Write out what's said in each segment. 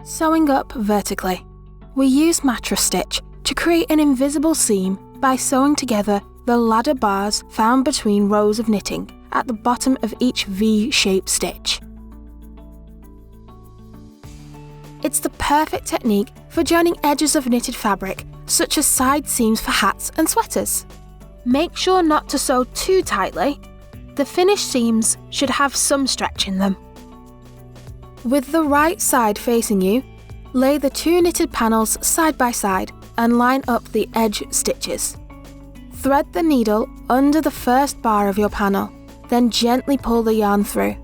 Sewing up vertically. We use mattress stitch to create an invisible seam by sewing together the ladder bars found between rows of knitting at the bottom of each V-shaped stitch. It's the perfect technique for joining edges of knitted fabric, such as side seams for hats and sweaters. Make sure not to sew too tightly. The finished seams should have some stretch in them. With the right side facing you, lay the two knitted panels side by side and line up the edge stitches. Thread the needle under the first bar of your panel, then gently pull the yarn through.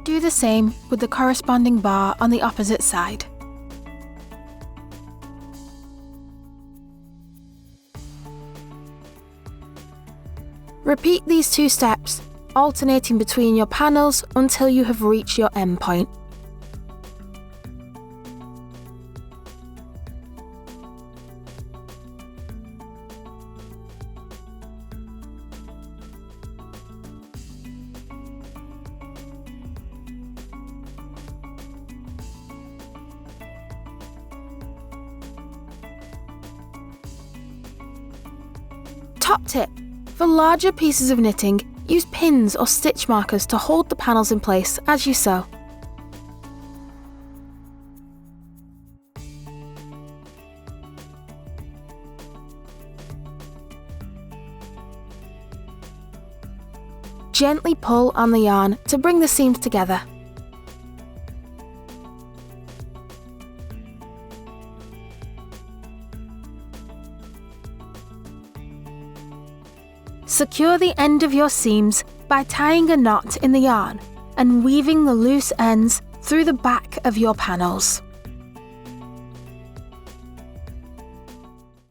Do the same with the corresponding bar on the opposite side. Repeat these two steps, alternating between your panels until you have reached your end point. Top tip: for larger pieces of knitting, use pins or stitch markers to hold the panels in place as you sew. Gently pull on the yarn to bring the seams together. Secure the end of your seams by tying a knot in the yarn and weaving the loose ends through the back of your panels.